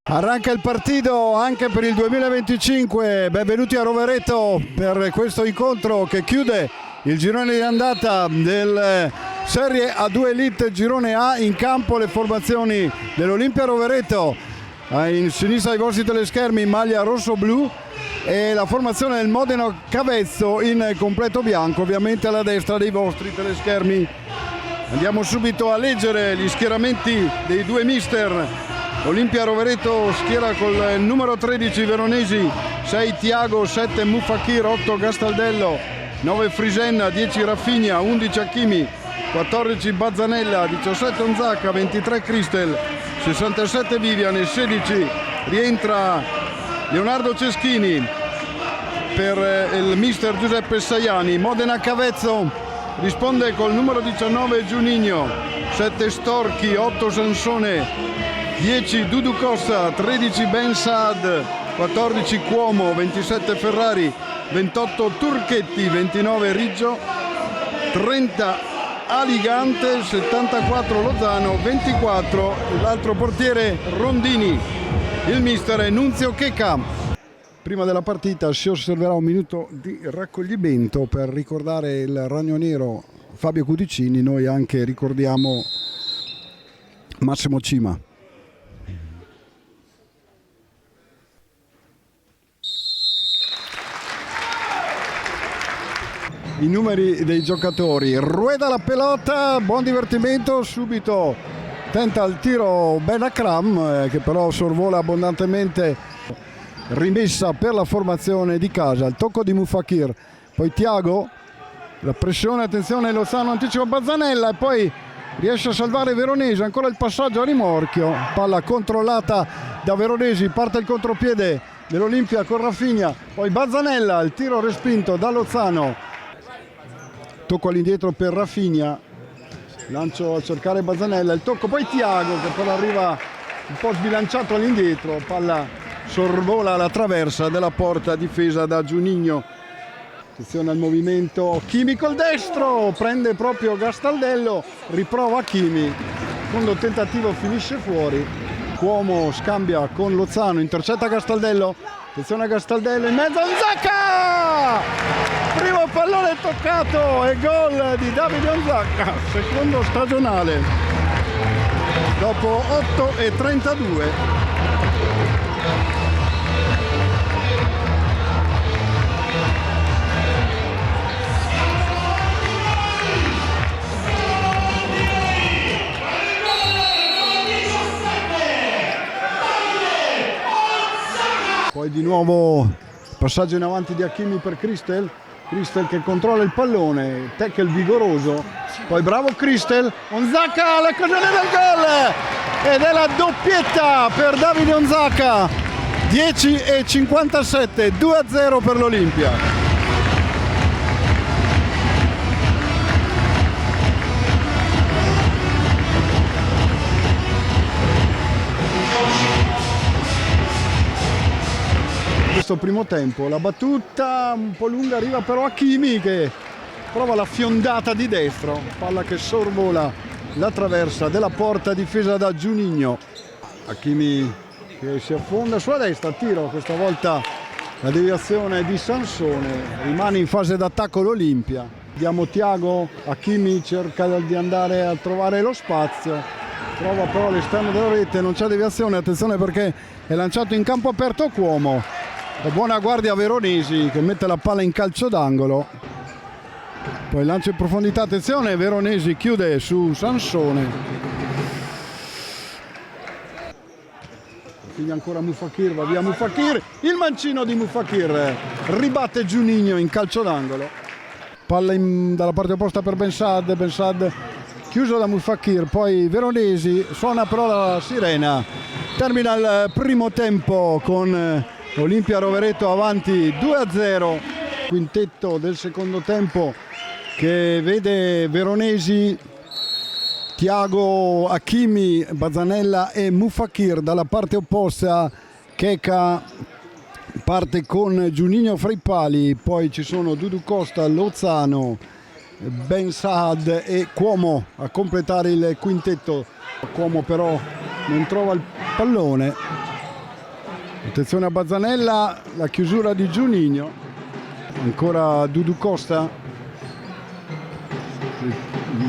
Arranca il partito anche per il 2025, benvenuti a Rovereto per questo incontro che chiude il girone di andata del Serie A2 Elite Girone A. In campo le formazioni dell'Olimpia Rovereto, in sinistra ai vostri teleschermi in maglia rosso-blu, e la formazione del Modena Cavezzo in completo bianco ovviamente alla destra dei vostri teleschermi. Andiamo subito a leggere gli schieramenti dei due mister. Olimpia Rovereto schiera col numero 13 Veronesi, 6 Tiago, 7 Mufakir, 8 Gastaldello, 9 Frisenna, 10 Rafinha, 11 Hakimi, 14 Bazzanella, 17 Onzacca, 23 Cristel, 67 Vivian e 16 rientra Leonardo Ceschini per il mister Giuseppe Saiani. Modena Cavezzo risponde col numero 19 Giuninho, 7 Storchi, 8 Sansone, 10 Dudu Costa, 13 Ben Saad, 14 Cuomo, 27 Ferrari, 28 Turchetti, 29 Riggio, 30 Aligante, 74 Lozano, 24 l'altro portiere Rondini. Il mister è Nunzio Checa. Prima della partita si osserverà un minuto di raccoglimento per ricordare il ragnonero Fabio Cudicini. Noi anche ricordiamo Massimo Cima. I numeri dei giocatori: rueda la pelota, buon divertimento, subito tenta il tiro Ben Akram che però sorvola abbondantemente, rimessa per la formazione di casa, il tocco di Mufakir, poi Tiago, la pressione, attenzione Lozano, anticipa Bazzanella e poi riesce a salvare Veronesi, ancora il passaggio a rimorchio, palla controllata da Veronesi, parte il contropiede dell'Olimpia con Rafinha, poi Bazzanella, il tiro respinto da Lozano. Tocco all'indietro per Rafinha, lancio a cercare Bazzanella, il tocco poi Tiago che però arriva un po' sbilanciato all'indietro, palla sorvola la traversa della porta difesa da Giuninho. Attenzione al movimento, Chimi col destro, prende proprio Gastaldello, riprova Chimi, secondo tentativo finisce fuori. Cuomo scambia con Lozano, intercetta Gastaldello, attenzione a Gastaldello in mezzo a Onzacca! Primo pallone toccato e gol di Davide Onzacca, secondo stagionale, dopo 8:32. Poi di nuovo passaggio in avanti di Hakimi per Cristel che controlla il pallone, tackle vigoroso, poi bravo Cristel, Onzacca l'occasione del gol ed è la doppietta per Davide Onzacca, 10:57, 2-0 per l'Olimpia. Primo tempo, la battuta un po' lunga arriva però Hakimi che prova la fiondata di destro, palla che sorvola la traversa della porta difesa da Giuninho. Hakimi che si affonda sulla destra, tiro, questa volta la deviazione di Sansone, rimane in fase d'attacco l'Olimpia. Vediamo Tiago, Hakimi cerca di andare a trovare lo spazio, trova però l'esterno della rete, non c'è deviazione, attenzione perché è lanciato in campo aperto Cuomo. La buona guardia Veronesi che mette la palla in calcio d'angolo, poi lancio in profondità, attenzione Veronesi chiude su Sansone, quindi ancora Mufakir, va via Mufakir, il mancino di Mufakir ribatte Giuninho in calcio d'angolo, palla dalla parte opposta per Ben Saad chiuso da Mufakir, poi Veronesi, suona però la sirena, termina il primo tempo con Olimpia Rovereto avanti 2-0, quintetto del secondo tempo che vede Veronesi, Tiago, Hakimi, Bazzanella e Mufakir. Dalla parte opposta Checa parte con Giuninho fra i pali, poi ci sono Dudu Costa, Lozano, Ben Saad e Cuomo a completare il quintetto. Cuomo però non trova il pallone, Attenzione a Bazzanella, la chiusura di Juninho, ancora Dudu Costa,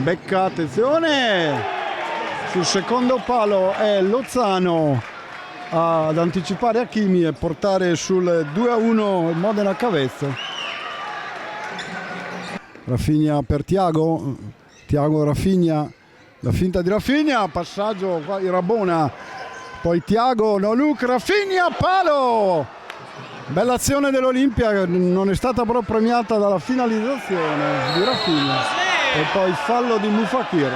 becca, attenzione, sul secondo palo è Lozano ad anticipare Hakimi e portare sul 2-1 il Modena Cavezzo. Rafinha per Thiago, Rafinha, la finta di Rafinha, passaggio qua di Rabona, poi Thiago, no look, Rafinha, palo! Bella azione dell'Olimpia, non è stata però premiata dalla finalizzazione di Rafinha. E poi fallo di Mufakir.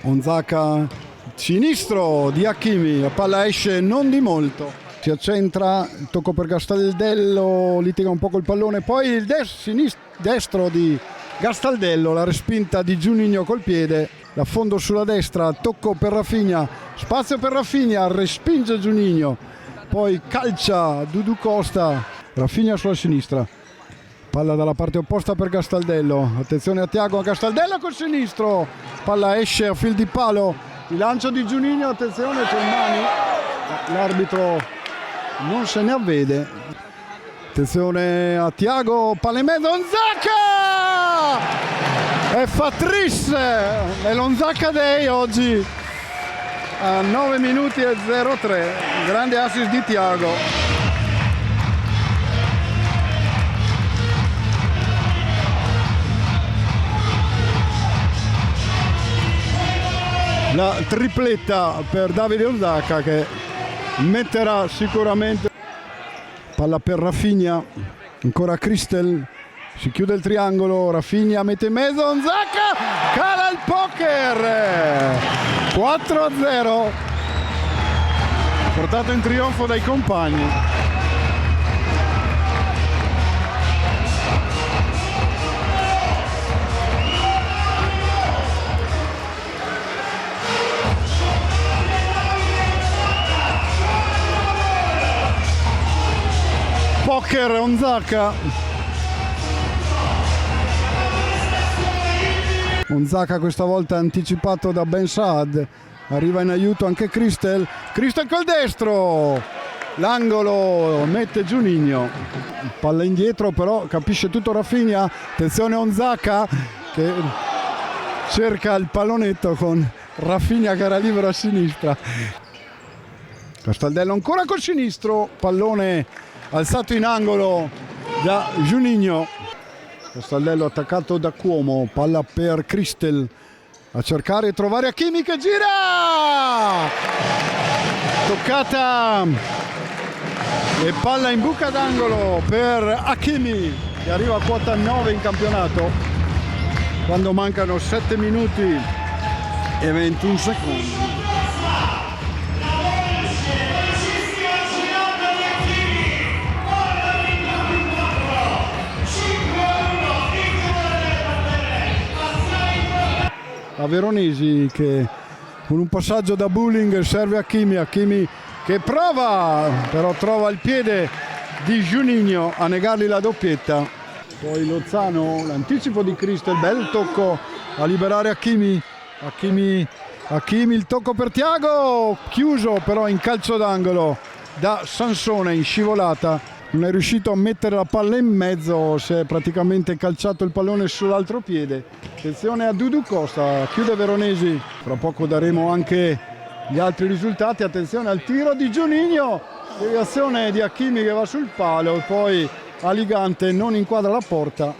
Onzaka, sinistro di Hakimi, la palla esce non di molto. Si accentra, il tocco per Gastaldello, litiga un po' col pallone, poi il destro di Gastaldello, la respinta di Juninho col piede, la fondo sulla destra, tocco per Rafinha, spazio per Rafinha, respinge Juninho, poi calcia Dudu Costa, Rafinha sulla sinistra, palla dalla parte opposta per Gastaldello, attenzione a Thiago, a Gastaldello col sinistro, palla esce a fil di palo, il lancio di Juninho, attenzione, c'è mani, l'arbitro non se ne avvede, attenzione a Thiago, palla in mezzo, Onzaka! E fa triste, è l'Onzaka Day oggi a 9 minuti e 03, grande assist di Thiago. La tripletta per Davide Onzaka che metterà sicuramente. Palla per Rafinha, ancora Christel, si chiude il triangolo, Rafinha mette in mezzo, Onzaka cala il poker, 4-0, portato in trionfo dai compagni. Poker Onzaka. Onzaka questa volta anticipato da Ben Saad, arriva in aiuto anche Christel col destro, l'angolo mette Juninho, palla indietro però capisce tutto Rafinha, attenzione Onzaka che cerca il pallonetto con Rafinha che era libero a sinistra, Gastaldello ancora col sinistro, pallone alzato in angolo da Juninho. Gastaldello attaccato da Cuomo, palla per Christel a cercare e trovare Hakimi che gira, toccata e palla in buca d'angolo per Hakimi che arriva a quota 9 in campionato quando mancano 7 minuti e 21 secondi. A Veronesi che con un passaggio da Bulling serve Hakimi che prova, però trova il piede di Juninho a negargli la doppietta. Poi Lozano, l'anticipo di Christel, bel tocco a liberare Hakimi, il tocco per Thiago, chiuso però in calcio d'angolo da Sansone in scivolata. Non è riuscito a mettere la palla in mezzo, si è praticamente calciato il pallone sull'altro piede. Attenzione a Dudu Costa, chiude Veronesi, fra poco daremo anche gli altri risultati. Attenzione al tiro di Juninho, deviazione di Hakimi che va sul palo e poi Aligante non inquadra la porta.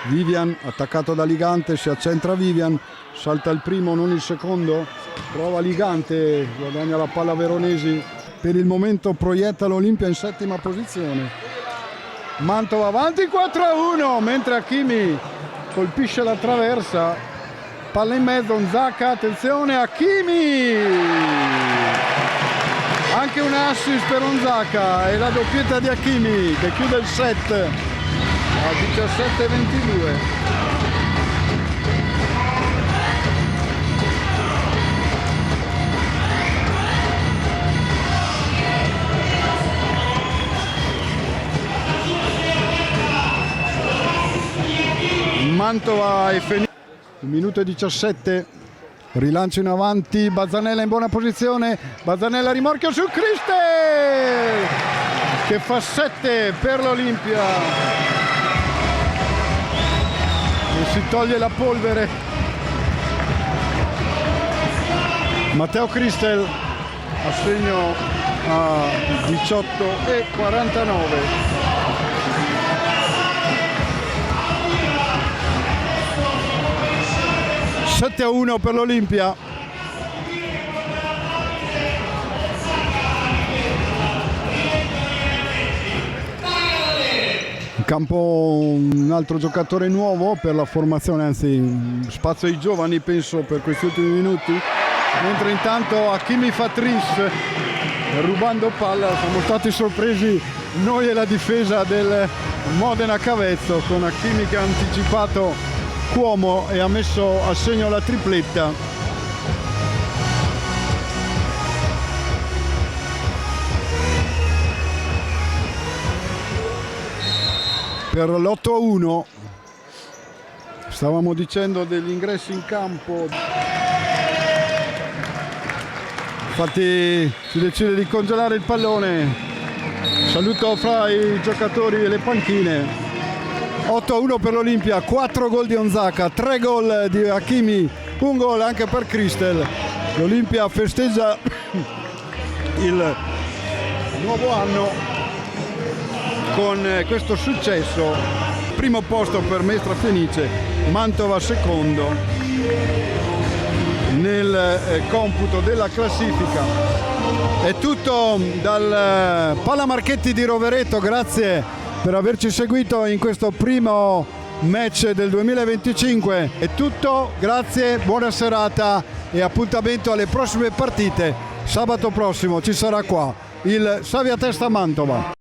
Vivian attaccato da Aligante, si accentra Vivian, salta il primo non il secondo, prova Aligante, guadagna la palla Veronesi. Per il momento proietta l'Olimpia in settima posizione. Mantova avanti 4-1 mentre Hakimi colpisce la traversa, palla in mezzo, Onzaka, attenzione Hakimi, anche un assist per Onzaka e la doppietta di Hakimi che chiude il set a 17-22. Mantova è finito il minuto 17, rilancio in avanti, Bazzanella in buona posizione, Bazzanella rimorchio su Cristel che fa 7 per l'Olimpia e si toglie la polvere. Matteo Cristel assegno a 18:49. Sette a 1 per l'Olimpia. In campo un altro giocatore nuovo per la formazione, anzi spazio ai giovani penso per questi ultimi minuti, mentre intanto Hakimi Fatris rubando palla. Siamo stati sorpresi noi e la difesa del Modena Cavezzo, con Hakimi che ha anticipato Cuomo e ha messo a segno la tripletta. Per l'8-1 stavamo dicendo degli ingressi in campo, infatti si decide di congelare il pallone. Saluto fra i giocatori e le panchine. 8-1 per l'Olimpia, 4 gol di Onzaka, 3 gol di Hakimi, un gol anche per Cristel. L'Olimpia festeggia il nuovo anno con questo successo. Primo posto per Mestre Fenice, Mantova secondo nel computo della classifica. È tutto dal Pala Marchetti di Rovereto, grazie per averci seguito in questo primo match del 2025. È tutto, grazie, buona serata e appuntamento alle prossime partite. Sabato prossimo ci sarà qua il Savia Testa Mantova.